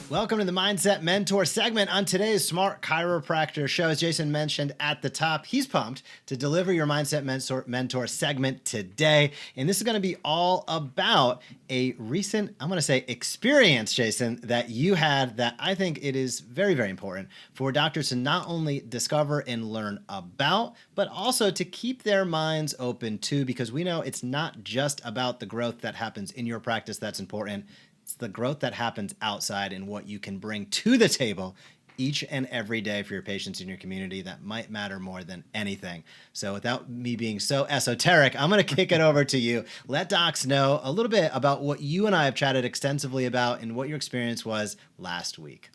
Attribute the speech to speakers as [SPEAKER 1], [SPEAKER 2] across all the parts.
[SPEAKER 1] Welcome to the Mindset Mentor segment on today's Smart Chiropractor show. As Jason mentioned at the top, he's pumped to deliver your Mindset Mentor segment today. And this is going to be all about a recent, I'm going to say experience, Jason, that you had that I think it is very, very important for doctors to not only discover and learn about, but also to keep their minds open too, because we know it's not just about the growth that happens in your practice that's important. It's the growth that happens outside and what you can bring to the table each and every day for your patients in your community that might matter more than anything. So without me being so esoteric, I'm going to kick it over to you. Let docs know a little bit about what you and I have chatted extensively about and what your experience was last week.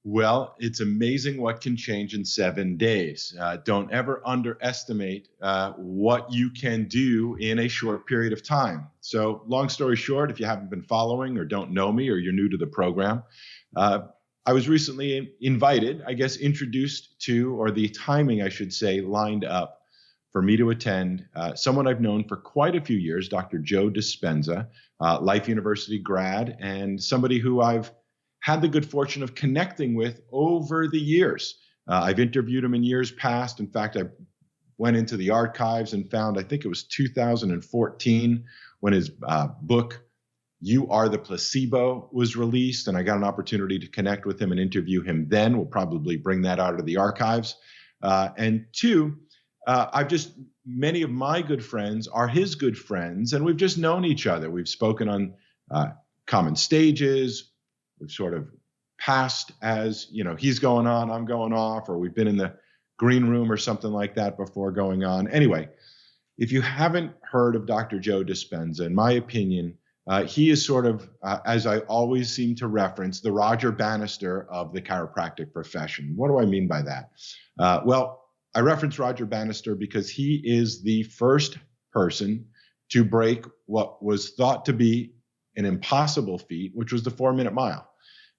[SPEAKER 2] Well, it's amazing what can change in 7 days. Don't ever underestimate what you can do in a short period of time. So long story short, if you haven't been following or don't know me or you're new to the program, I was recently introduced to, or the timing, I should say, lined up for me to attend someone I've known for quite a few years, Dr. Joe Dispenza, Life University grad, and somebody who I've had the good fortune of connecting with over the years. I've interviewed him in years past. In fact, I went into the archives and found, I think it was 2014, when his book, You Are the Placebo, was released, and I got an opportunity to connect with him and interview him then. We'll probably bring that out of the archives. And two, many of my good friends are his good friends, and we've just known each other. We've spoken on common stages. We've sort of passed as, he's going on, I'm going off, or we've been in the green room or something like that before going on. Anyway, if you haven't heard of Dr. Joe Dispenza, in my opinion, he is sort of, as I always seem to reference, the Roger Bannister of the chiropractic profession. What do I mean by that? Well, I reference Roger Bannister because he is the first person to break what was thought to be an impossible feat, which was the 4-minute mile.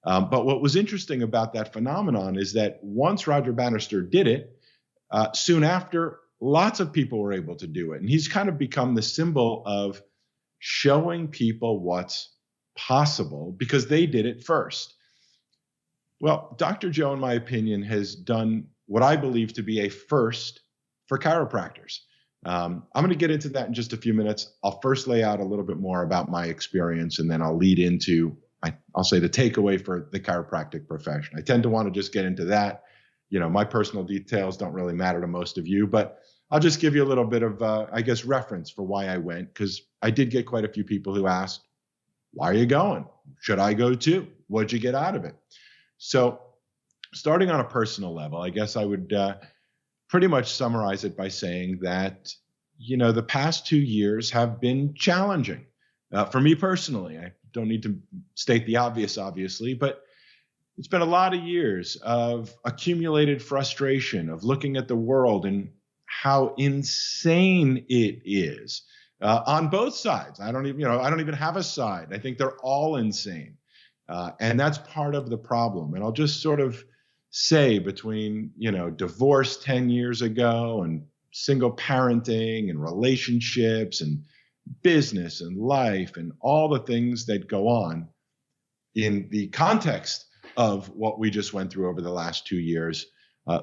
[SPEAKER 2] But what was interesting about that phenomenon is that once Roger Bannister did it, soon after, lots of people were able to do it. And he's kind of become the symbol of showing people what's possible because they did it first. Well, Dr. Joe, in my opinion, has done what I believe to be a first for chiropractors. I'm going to get into that in just a few minutes. I'll first lay out a little bit more about my experience, and then I'll lead into, I'll say, the takeaway for the chiropractic profession. I tend to want to just get into that. My personal details don't really matter to most of you, but I'll just give you a little bit of, reference for why I went, because I did get quite a few people who asked, why are you going? Should I go too? What'd you get out of it? So starting on a personal level, I guess I would pretty much summarize it by saying that, the past 2 years have been challenging for me personally. I don't need to state the obvious, obviously, but it's been a lot of years of accumulated frustration, of looking at the world and how insane it is on both sides. I don't even have a side. I think they're all insane. And that's part of the problem. And I'll just sort of say between, divorce 10 years ago and single parenting and relationships and business and life and all the things that go on in the context of what we just went through over the last 2 years,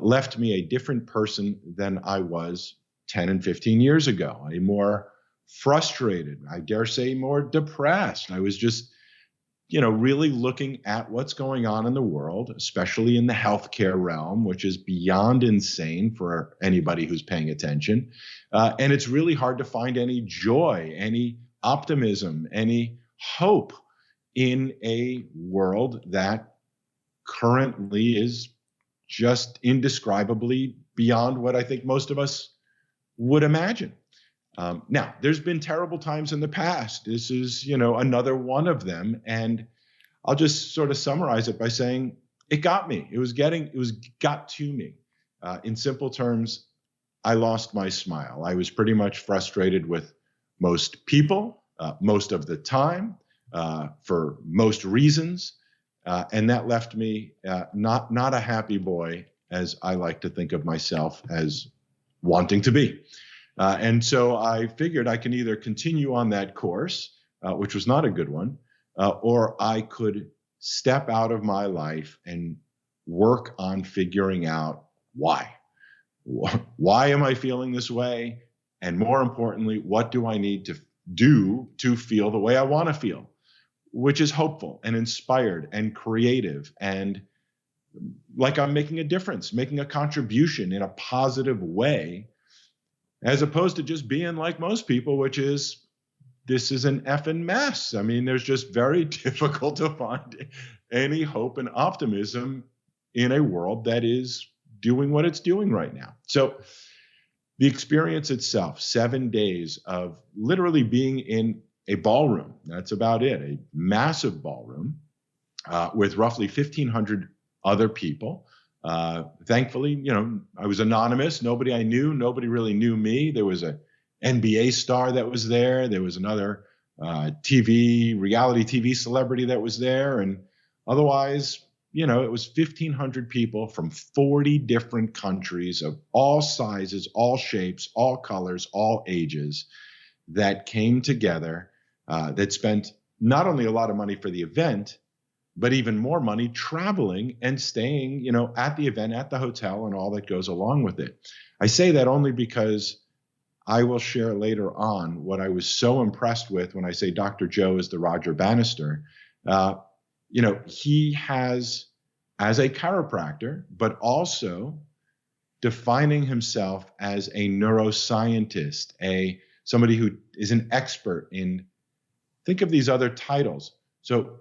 [SPEAKER 2] left me a different person than I was 10 and 15 years ago. A more frustrated, I dare say more depressed. I was just really looking at what's going on in the world, especially in the healthcare realm, which is beyond insane for anybody who's paying attention. And it's really hard to find any joy, any optimism, any hope in a world that currently is just indescribably beyond what I think most of us would imagine. Now, there's been terrible times in the past. This is, another one of them. And I'll just sort of summarize it by saying it got me. It got to me. In simple terms, I lost my smile. I was pretty much frustrated with most people, most of the time, for most reasons. And that left me not a happy boy, as I like to think of myself as wanting to be. And so I figured I can either continue on that course, which was not a good one, or I could step out of my life and work on figuring out why. Why am I feeling this way? And more importantly, what do I need to do to feel the way I want to feel, which is hopeful and inspired and creative and like I'm making a difference, making a contribution in a positive way, as opposed to just being like most people, which is, this is an effing mess. I mean, there's just very difficult to find any hope and optimism in a world that is doing what it's doing right now. So the experience itself, 7 days of literally being in a ballroom, that's about it, a massive ballroom with roughly 1,500 other people. Thankfully, I was anonymous. Nobody I knew, nobody really knew me. There was an NBA star that was there. There was another reality TV celebrity that was there. And otherwise, it was 1,500 people from 40 different countries of all sizes, all shapes, all colors, all ages that came together, that spent not only a lot of money for the event, but even more money traveling and staying, at the event, at the hotel, and all that goes along with it. I say that only because I will share later on what I was so impressed with when I say Dr. Joe is the Roger Bannister. He has, as a chiropractor, but also defining himself as a neuroscientist, somebody who is an expert in, think of these other titles. So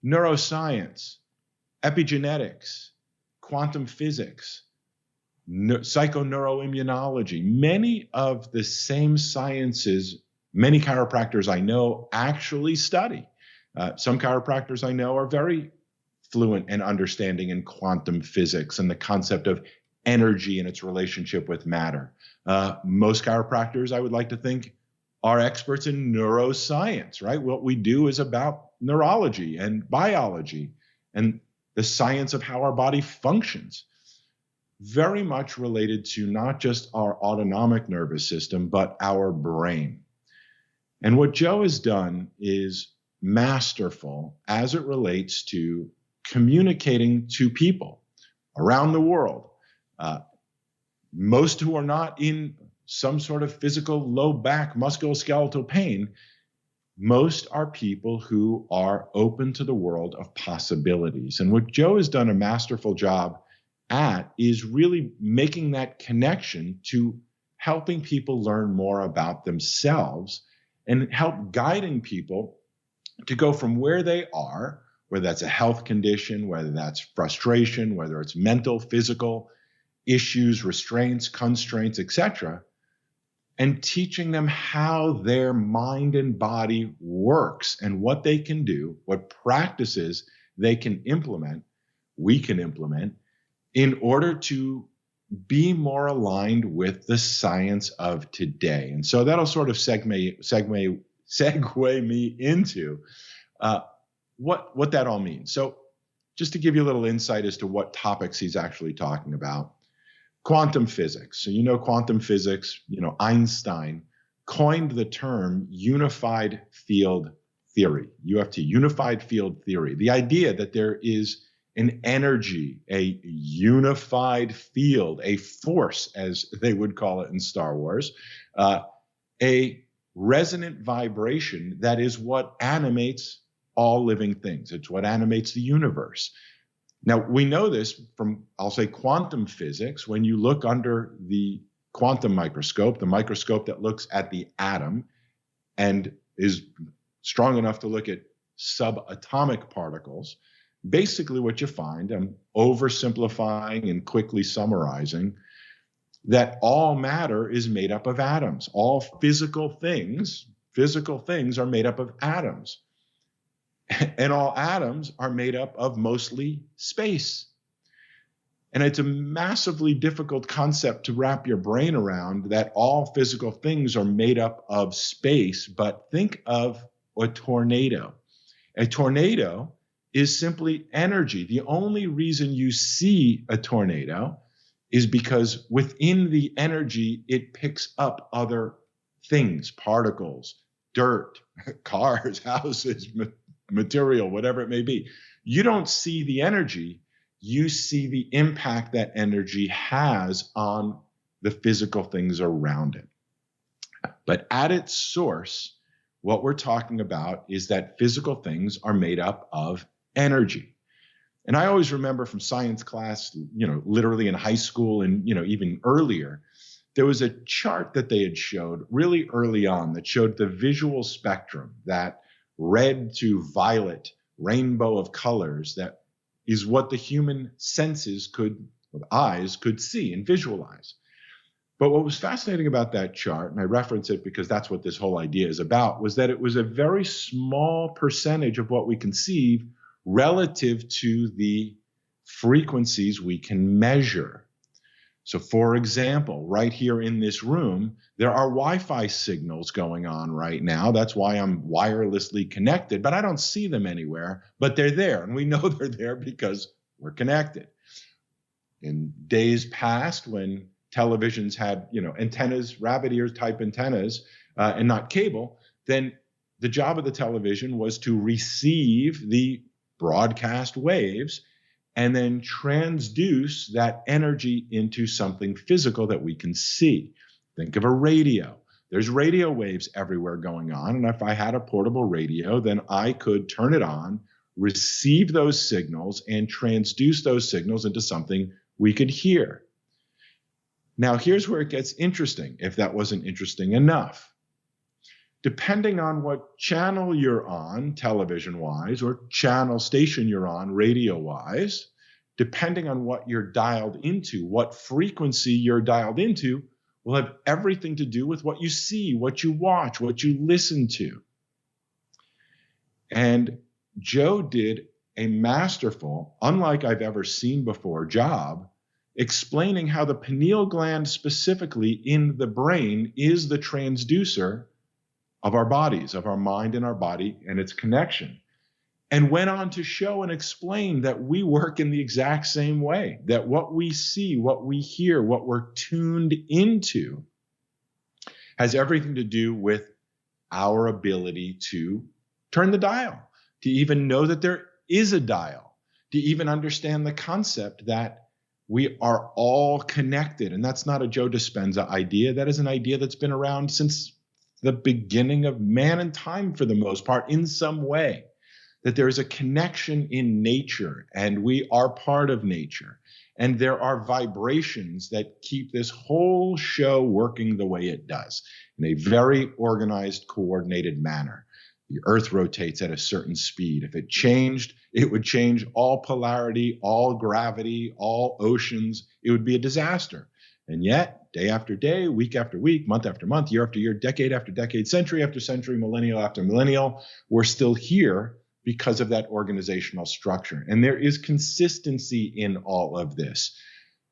[SPEAKER 2] neuroscience, epigenetics, quantum physics, psychoneuroimmunology, many of the same sciences many chiropractors I know actually study. Some chiropractors I know are very fluent and understanding in quantum physics and the concept of energy and its relationship with matter. Most chiropractors, I would like to think, are experts in neuroscience, right? What we do is about neurology and biology and the science of how our body functions. Very much related to not just our autonomic nervous system, but our brain. And what Joe has done is masterful as it relates to communicating to people around the world, most who are not in some sort of physical low back musculoskeletal pain. Most are people who are open to the world of possibilities. And what Joe has done a masterful job at is really making that connection to helping people learn more about themselves and help guiding people to go from where they are, whether that's a health condition, whether that's frustration, whether it's mental, physical issues, restraints, constraints, etc., and teaching them how their mind and body works and what they can do, what practices they can implement, we can implement, in order to be more aligned with the science of today. And so that'll sort of segue me into what that all means. So just to give you a little insight as to what topics he's actually talking about. Quantum physics. So quantum physics, Einstein coined the term unified field theory, UFT, unified field theory. The idea that there is an energy, a unified field, a force, as they would call it in Star Wars, a resonant vibration that is what animates all living things. It's what animates the universe. Now, we know this from, I'll say, quantum physics. When you look under the quantum microscope, the microscope that looks at the atom and is strong enough to look at subatomic particles, basically what you find, I'm oversimplifying and quickly summarizing, that all matter is made up of atoms. All physical things are made up of atoms. And all atoms are made up of mostly space. And it's a massively difficult concept to wrap your brain around, that all physical things are made up of space. But think of a tornado. A tornado is simply energy. The only reason you see a tornado is because within the energy, it picks up other things, particles, dirt, cars, houses, material, whatever it may be. You don't see the energy, you see the impact that energy has on the physical things around it. But at its source, what we're talking about is that physical things are made up of energy. And I always remember from science class, literally in high school and, even earlier, there was a chart that they had showed really early on that showed the visual spectrum, that red to violet rainbow of colors that is what the human senses eyes could see and visualize. But what was fascinating about that chart, and I reference it because that's what this whole idea is about, was that it was a very small percentage of what we conceive relative to the frequencies we can measure. So for example, right here in this room, there are Wi-Fi signals going on right now. That's why I'm wirelessly connected, but I don't see them anywhere, but they're there. And we know they're there because we're connected. In days past, when televisions had, antennas, rabbit ears type antennas, and not cable, then the job of the television was to receive the broadcast waves and then transduce that energy into something physical that we can see. Think of a radio. There's radio waves everywhere going on. And if I had a portable radio, then I could turn it on, receive those signals, and transduce those signals into something we could hear. Now, here's where it gets interesting, if that wasn't interesting enough. Depending on what channel you're on, television-wise, or channel station you're on, radio-wise, depending on what you're dialed into, what frequency you're dialed into, will have everything to do with what you see, what you watch, what you listen to. And Joe did a masterful, unlike I've ever seen before, job explaining how the pineal gland specifically in the brain is the transducer of our bodies, of our mind and our body and its connection, and went on to show and explain that we work in the exact same way, that what we see, what we hear, what we're tuned into has everything to do with our ability to turn the dial, to even know that there is a dial, to even understand the concept that we are all connected. And that's not a Joe Dispenza idea. That is an idea that's been around since the beginning of man and time for the most part in some way, that there is a connection in nature and we are part of nature. And there are vibrations that keep this whole show working the way it does in a very organized, coordinated manner. The earth rotates at a certain speed. If it changed, it would change all polarity, all gravity, all oceans. It would be a disaster. And yet, day after day, week after week, month after month, year after year, decade after decade, century after century, millennial after millennial, we're still here because of that organizational structure. And there is consistency in all of this.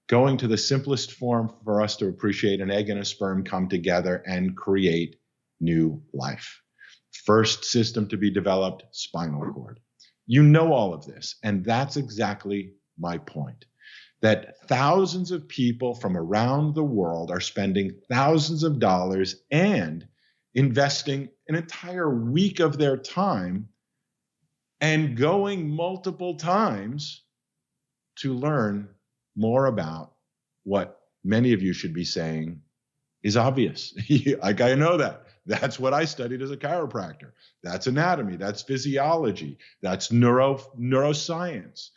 [SPEAKER 2] Going to the simplest form for us to appreciate an egg and a sperm come together and create new life. First system to be developed, spinal cord. You know all of this, and that's exactly my point. That thousands of people from around the world are spending thousands of dollars and investing an entire week of their time and going multiple times to learn more about what many of you should be saying is obvious. Like, I know that. That's what I studied as a chiropractor. That's anatomy. That's physiology. That's neuroscience.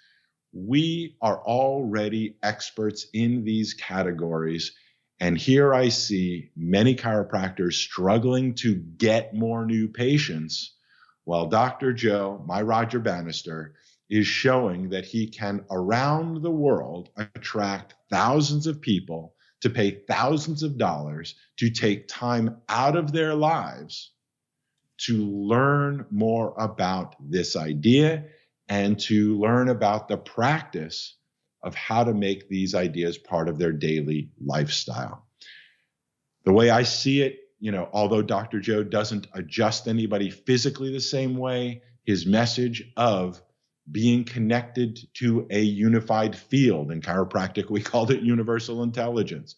[SPEAKER 2] We are already experts in these categories. And here I see many chiropractors struggling to get more new patients, while Dr. Joe, my Roger Bannister, is showing that he can, around the world, attract thousands of people to pay thousands of dollars to take time out of their lives to learn more about this idea and to learn about the practice of how to make these ideas part of their daily lifestyle. The way I see it, although Dr. Joe doesn't adjust anybody physically the same way, his message of being connected to a unified field. In chiropractic, we called it universal intelligence.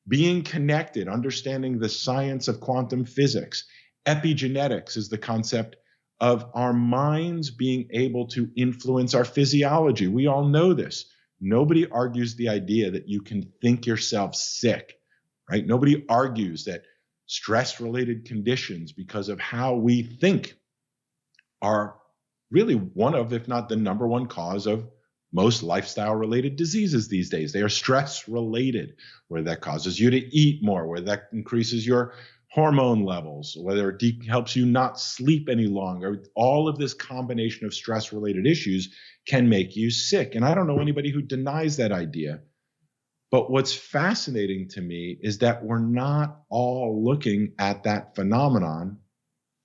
[SPEAKER 2] Being connected, understanding the science of quantum physics. Epigenetics is the concept of our minds being able to influence our physiology. We all know this. Nobody argues the idea that you can think yourself sick, right? Nobody argues that stress-related conditions, because of how we think, are really one of, if not the number one cause of most lifestyle-related diseases these days. They are stress-related, where that causes you to eat more, where that increases your hormone levels, whether it helps you not sleep any longer. All of this combination of stress-related issues can make you sick. And I don't know anybody who denies that idea. But what's fascinating to me is that we're not all looking at that phenomenon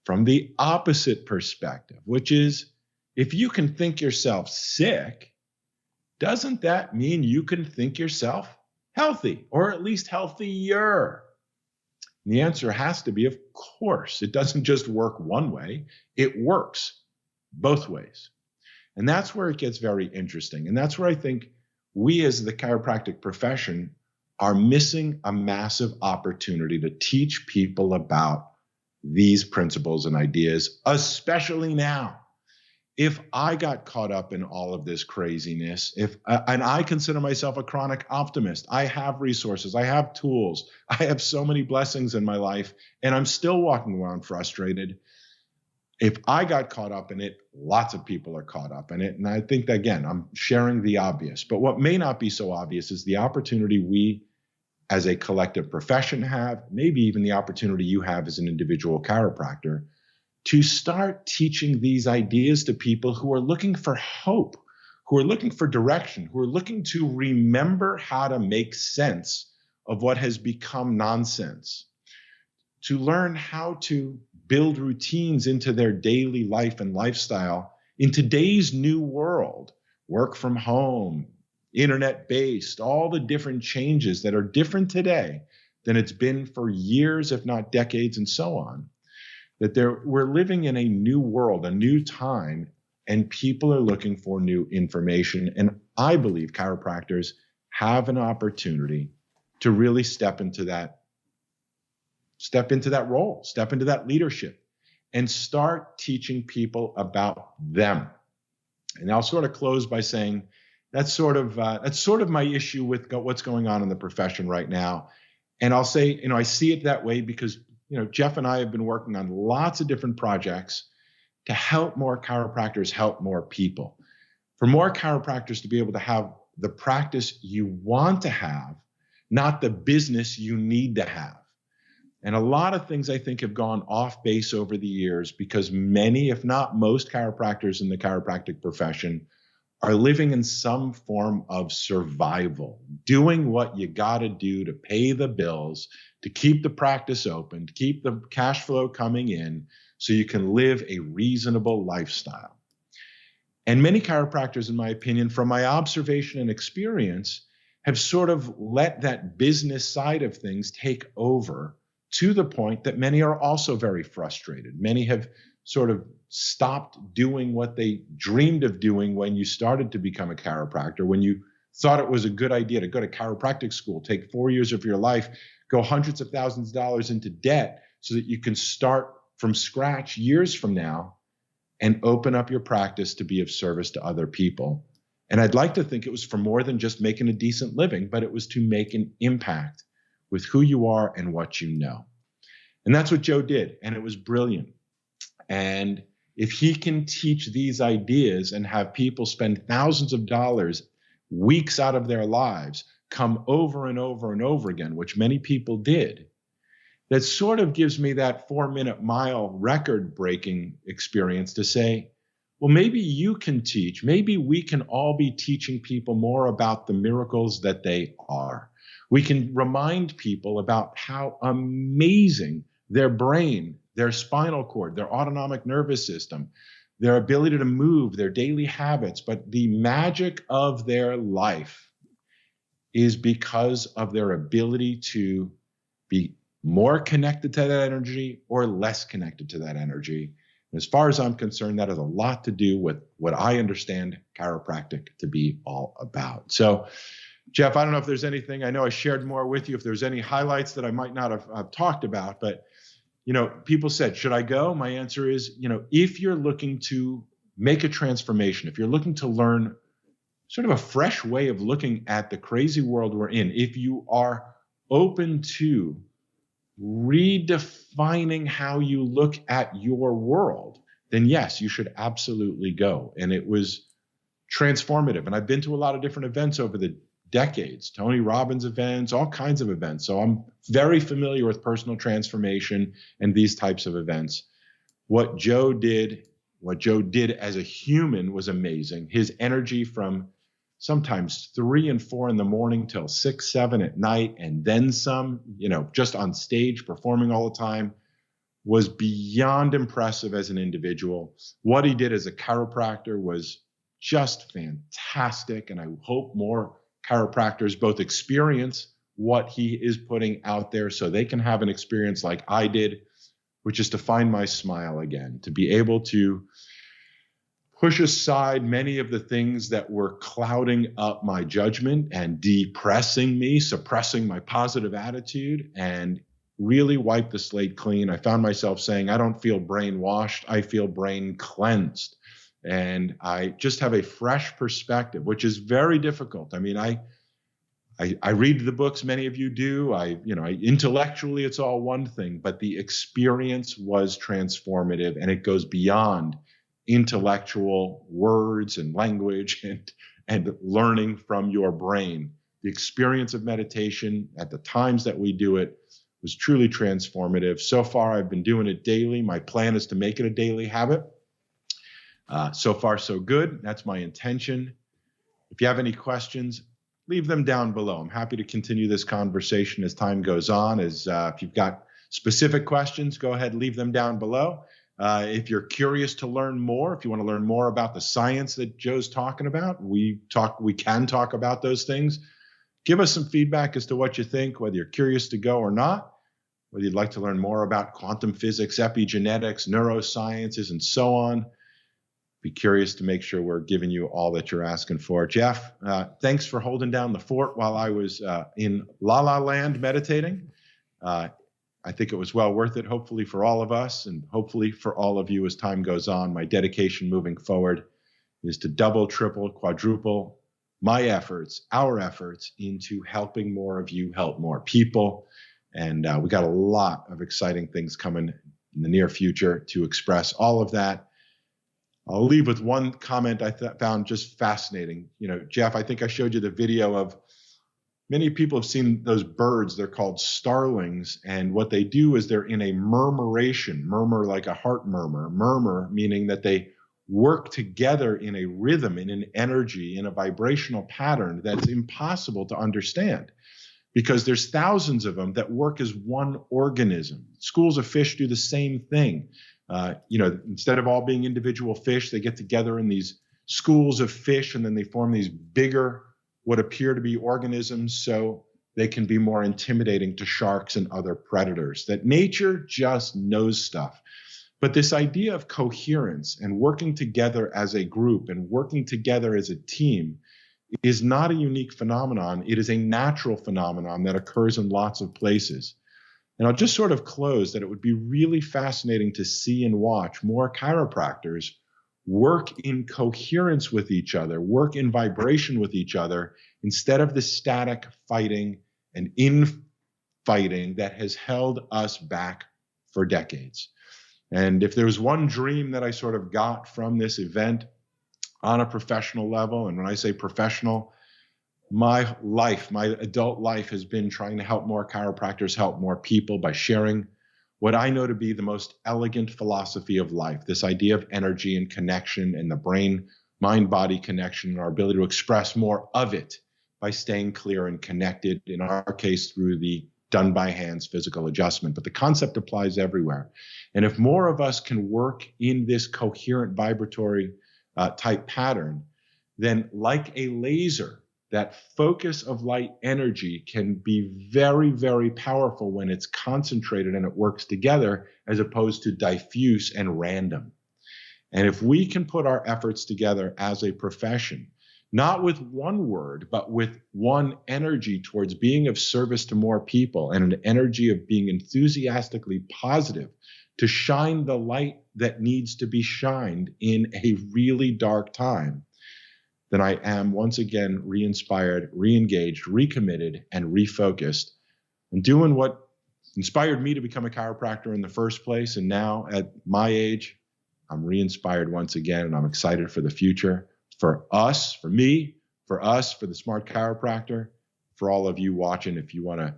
[SPEAKER 2] from the opposite perspective, which is, if you can think yourself sick, doesn't that mean you can think yourself healthy, or at least healthier? And the answer has to be, of course. It doesn't just work one way, it works both ways. And that's where it gets very interesting. And that's where I think we as the chiropractic profession are missing a massive opportunity to teach people about these principles and ideas, especially now. If I got caught up in all of this craziness, and I consider myself a chronic optimist, I have resources, I have tools, I have so many blessings in my life, and I'm still walking around frustrated. If I got caught up in it, lots of people are caught up in it. And I think that, again, I'm sharing the obvious. But what may not be so obvious is the opportunity we as a collective profession have, maybe even the opportunity you have as an individual chiropractor, to start teaching these ideas to people who are looking for hope, who are looking for direction, who are looking to remember how to make sense of what has become nonsense, to learn how to build routines into their daily life and lifestyle in today's new world, work from home, internet-based, all the different changes that are different today than it's been for years, if not decades, and so on. We're living in a new world, a new time, and people are looking for new information. And I believe chiropractors have an opportunity to really step into that role, step into that leadership, and start teaching people about them. And I'll sort of close by saying that's sort of my issue with what's going on in the profession right now. And I'll say, I see it that way because, Jeff and I have been working on lots of different projects to help more chiropractors help more people. For more chiropractors to be able to have the practice you want to have, not the business you need to have. And a lot of things I think have gone off base over the years because many, if not most, chiropractors in the chiropractic profession are living in some form of survival, doing what you got to do to pay the bills, to keep the practice open, to keep the cash flow coming in so you can live a reasonable lifestyle. And many chiropractors, in my opinion, from my observation and experience, have sort of let that business side of things take over to the point that many are also very frustrated. Many have sort of stopped doing what they dreamed of doing when you started to become a chiropractor, when you thought it was a good idea to go to chiropractic school, take 4 years of your life, go hundreds of thousands of dollars into debt so that you can start from scratch years from now and open up your practice to be of service to other people. And I'd like to think it was for more than just making a decent living, but it was to make an impact with who you are and what you know. And that's what Joe did, and it was brilliant. And if he can teach these ideas and have people spend thousands of dollars, weeks out of their lives, come over and over and over again, which many people did, that sort of gives me that 4-minute mile record-breaking experience to say, well, maybe you can teach, maybe we can all be teaching people more about the miracles that they are. We can remind people about how amazing their brain, their spinal cord, their autonomic nervous system, their ability to move, their daily habits, but the magic of their life is because of their ability to be more connected to that energy or less connected to that energy. And as far as I'm concerned, that has a lot to do with what I understand chiropractic to be all about. So, Jeff, I don't know if there's anything, I know I shared more with you, if there's any highlights that I might not have talked about, but People said, should I go? My answer is, if you're looking to make a transformation, if you're looking to learn sort of a fresh way of looking at the crazy world we're in, if you are open to redefining how you look at your world, then yes, you should absolutely go. And it was transformative. And I've been to a lot of different events over the decades, Tony Robbins events, all kinds of events. So I'm very familiar with personal transformation and these types of events. What Joe did as a human was amazing. His energy from sometimes 3 and 4 in the morning till 6, 7 at night, and then some, just on stage performing all the time, was beyond impressive as an individual. What he did as a chiropractor was just fantastic. And I hope more chiropractors both experience what he is putting out there so they can have an experience like I did, which is to find my smile again, to be able to push aside many of the things that were clouding up my judgment and depressing me, suppressing my positive attitude, and really wipe the slate clean. I found myself saying, I don't feel brainwashed, I feel brain cleansed. And I just have a fresh perspective, which is very difficult. I mean, I read the books, many of you do. Intellectually, it's all one thing, but the experience was transformative, and it goes beyond intellectual words and language and learning from your brain. The experience of meditation at the times that we do it was truly transformative. So far, I've been doing it daily. My plan is to make it a daily habit. So far, so good. That's my intention. If you have any questions, leave them down below. I'm happy to continue this conversation as time goes on. If you've got specific questions, go ahead and leave them down below. If you're curious to learn more, if you want to learn more about the science that Joe's talking about, we can talk about those things. Give us some feedback as to what you think, whether you're curious to go or not, whether you'd like to learn more about quantum physics, epigenetics, neurosciences, and so on. Be curious to make sure we're giving you all that you're asking for. Jeff, thanks for holding down the fort while I was in La La Land meditating. I think it was well worth it, hopefully for all of us and hopefully for all of you as time goes on. My dedication moving forward is to double, triple, quadruple my efforts, our efforts into helping more of you help more people. And we got a lot of exciting things coming in the near future to express all of that. I'll leave with one comment I found just fascinating. Jeff, I think I showed you the video of many people have seen those birds. They're called starlings. And what they do is they're in a murmur like a heart murmur, meaning that they work together in a rhythm, in an energy, in a vibrational pattern that's impossible to understand because there's thousands of them that work as one organism. Schools of fish do the same thing. Instead of all being individual fish, they get together in these schools of fish and then they form these bigger, what appear to be organisms so they can be more intimidating to sharks and other predators. That nature just knows stuff. But this idea of coherence and working together as a group and working together as a team is not a unique phenomenon. It is a natural phenomenon that occurs in lots of places. And I'll just sort of close that it would be really fascinating to see and watch more chiropractors work in coherence with each other, work in vibration with each other, instead of the static fighting and infighting that has held us back for decades. And if there was one dream that I sort of got from this event on a professional level, and when I say professional, my adult life has been trying to help more chiropractors, help more people by sharing what I know to be the most elegant philosophy of life, this idea of energy and connection and the brain, mind, body connection, and our ability to express more of it by staying clear and connected, in our case, through the done by hands physical adjustment. But the concept applies everywhere. And if more of us can work in this coherent vibratory type pattern, then like a laser, that focus of light energy can be very, very powerful when it's concentrated and it works together as opposed to diffuse and random. And if we can put our efforts together as a profession not with one word, but with one energy towards being of service to more people and an energy of being enthusiastically positive to shine the light that needs to be shined in a really dark time, then I am once again re-inspired, re-engaged, recommitted, and refocused on doing what inspired me to become a chiropractor in the first place. And now at my age, I'm re-inspired once again, and I'm excited for the future, for us, for me, for us, for the Smart Chiropractor, for all of you watching. If you want to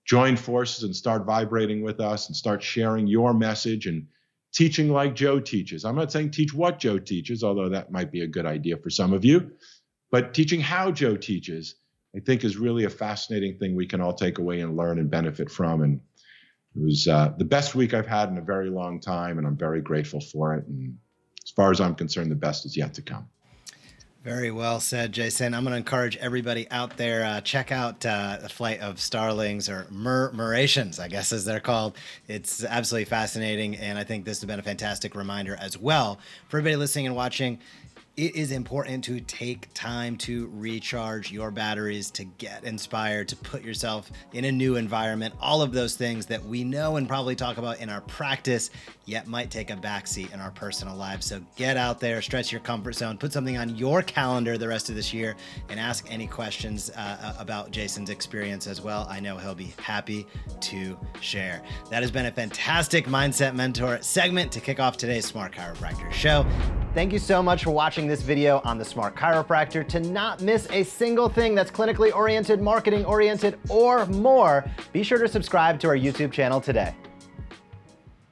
[SPEAKER 2] join forces and start vibrating with us and start sharing your message and teaching like Joe teaches. I'm not saying teach what Joe teaches, although that might be a good idea for some of you, but teaching how Joe teaches, I think, is really a fascinating thing we can all take away and learn and benefit from. And it was the best week I've had in a very long time, and I'm very grateful for it. And as far as I'm concerned, the best is yet to come.
[SPEAKER 1] Very well said, Jason. I'm going to encourage everybody out there, check out a flight of starlings, or murmurations, I guess as they're called. It's absolutely fascinating, and I think this has been a fantastic reminder as well for everybody listening and watching. It is important to take time to recharge your batteries, to get inspired, to put yourself in a new environment, all of those things that we know and probably talk about in our practice, yet might take a backseat in our personal lives. So get out there, stretch your comfort zone, put something on your calendar the rest of this year, and ask any questions about Jason's experience as well. I know he'll be happy to share. That has been a fantastic Mindset Mentor segment to kick off today's Smart Chiropractor show. Thank you so much for watching this video on the Smart Chiropractor. To not miss a single thing that's clinically oriented, marketing oriented, or more, be sure to subscribe to our YouTube channel today.